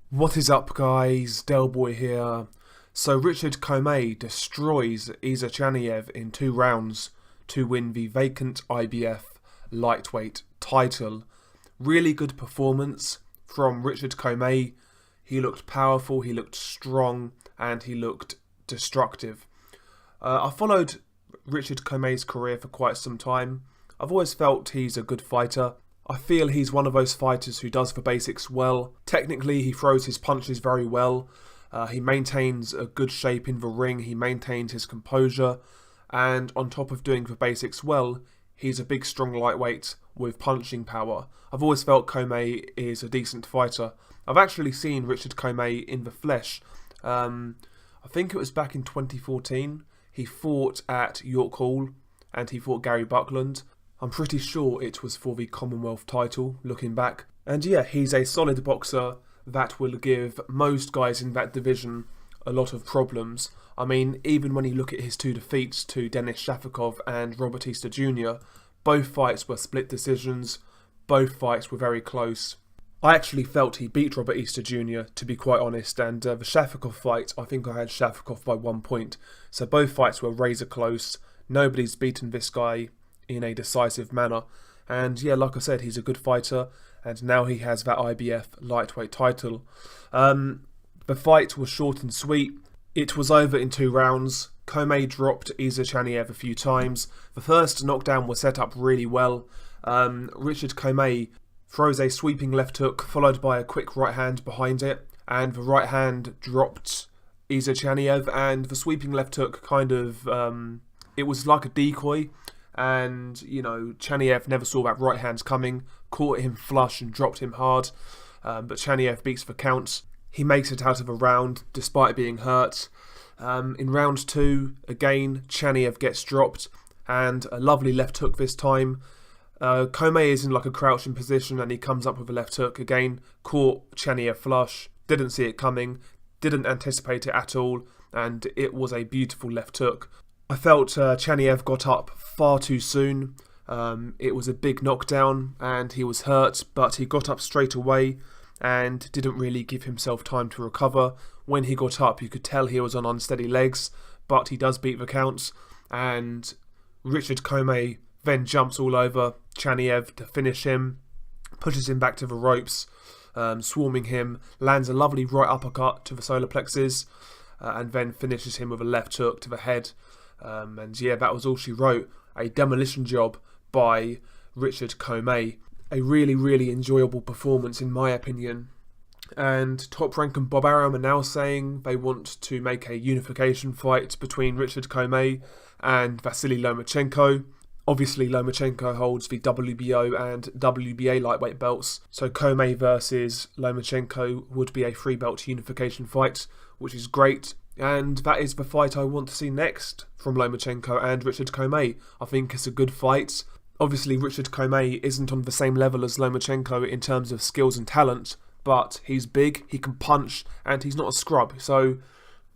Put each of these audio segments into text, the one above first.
What is up, guys? Delboy here. So Richard Commey destroys Chaniev in 2 rounds to win the vacant IBF lightweight title. Really good performance from Richard Commey. He looked powerful, he looked strong, and he looked destructive. I followed Richard Commey's career for quite some time. I've always felt he's a good fighter. I feel he's one of those fighters who does the basics well. Technically, he throws his punches very well. He maintains a good shape in the ring. He maintains his composure. And on top of doing the basics well, he's a big, strong lightweight with punching power. I've always felt Commey is a decent fighter. I've actually seen Richard Commey in the flesh. I think it was back in 2014. He fought at York Hall and he fought Gary Buckland. I'm pretty sure it was for the Commonwealth title, looking back. And yeah, he's a solid boxer that will give most guys in that division a lot of problems. I mean, even when you look at his 2 defeats to Denis Shafikov and Robert Easter Jr., both fights were split decisions, both fights were very close. I actually felt he beat Robert Easter Jr., to be quite honest, and the Shafikov fight, I think I had Shafikov by 1 point. So both fights were razor close. Nobody's beaten this guy in a decisive manner. And yeah, like I said, he's a good fighter, and now he has that IBF lightweight title. The fight was short and sweet. It was over in 2 rounds. Commey dropped Chaniev a few times. The first knockdown was set up really well. Richard Commey throws a sweeping left hook followed by a quick right hand behind it, and the right hand dropped Chaniev, and the sweeping left hook kind of it was like a decoy. And, you know, Chaniev never saw that right hand coming, caught him flush and dropped him hard. But Chaniev beats the count. He makes it out of a round despite being hurt. In round 2, again, Chaniev gets dropped and a lovely left hook this time. Commey is in like a crouching position and he comes up with a left hook again, caught Chaniev flush, didn't see it coming, didn't anticipate it at all, and it was a beautiful left hook. I felt Chaniev got up far too soon. It was a big knockdown and he was hurt, but he got up straight away and didn't really give himself time to recover. When he got up, you could tell he was on unsteady legs, but he does beat the counts, and Richard Commey then jumps all over Chaniev to finish him, pushes him back to the ropes, swarming him, lands a lovely right uppercut to the solar plexus, and then finishes him with a left hook to the head. And yeah, that was all she wrote. A demolition job by Richard Commey. A really, really enjoyable performance in my opinion. And Top Rank and Bob Arum are now saying they want to make a unification fight between Richard Commey and Vasily Lomachenko. Obviously, Lomachenko holds the WBO and WBA lightweight belts, so Commey versus Lomachenko would be a 3-belt unification fight, which is great. And that is the fight I want to see next from Lomachenko and Richard Commey. I think it's a good fight. Obviously, Richard Commey isn't on the same level as Lomachenko in terms of skills and talent, but he's big, he can punch, and he's not a scrub. So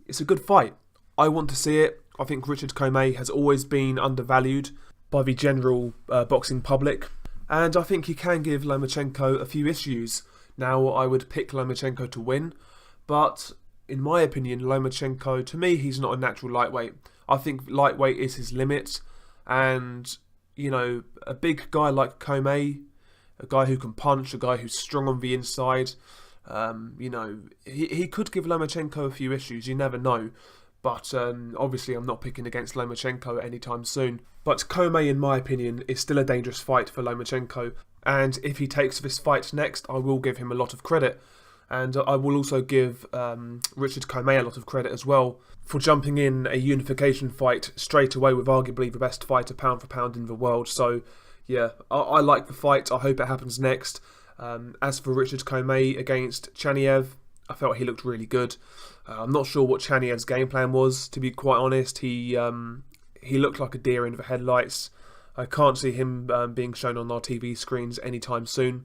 it's a good fight. I want to see it. I think Richard Commey has always been undervalued by the general boxing public, and I think he can give Lomachenko a few issues. Now, I would pick Lomachenko to win, but in my opinion, Lomachenko, to me, he's not a natural lightweight. I think lightweight is his limit, and, you know, a big guy like Commey, a guy who can punch, a guy who's strong on the inside, you know, he could give Lomachenko a few issues, you never know. But obviously I'm not picking against Lomachenko anytime soon. But Commey, in my opinion, is still a dangerous fight for Lomachenko. And if he takes this fight next, I will give him a lot of credit. And I will also give Richard Commey a lot of credit as well for jumping in a unification fight straight away with arguably the best fighter pound for pound in the world. So yeah, I like the fight. I hope it happens next. As for Richard Commey against Chaniev, I felt he looked really good. I'm not sure what Chaniev's game plan was, to be quite honest. He looked like a deer in the headlights. I can't see him being shown on our TV screens anytime soon.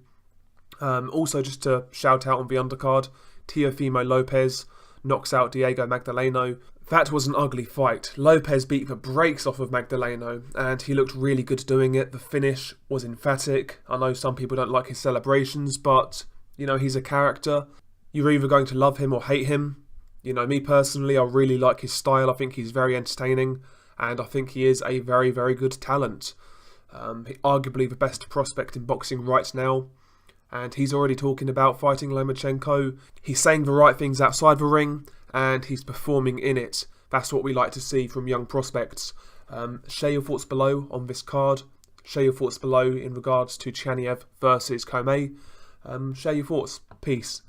Also, just to shout out on the undercard, Teofimo Lopez knocks out Diego Magdaleno. That was an ugly fight. Lopez beat the brakes off of Magdaleno, and he looked really good doing it. The finish was emphatic. I know some people don't like his celebrations, but, you know, he's a character. You're either going to love him or hate him. You know, me personally, I really like his style. I think he's very entertaining, and I think he is a very, very good talent. Arguably the best prospect in boxing right now, and he's already talking about fighting Lomachenko. He's saying the right things outside the ring, and he's performing in it. That's what we like to see from young prospects. Share your thoughts below on this card. Share your thoughts below in regards to Chaniev versus Commey. Share your thoughts. Peace.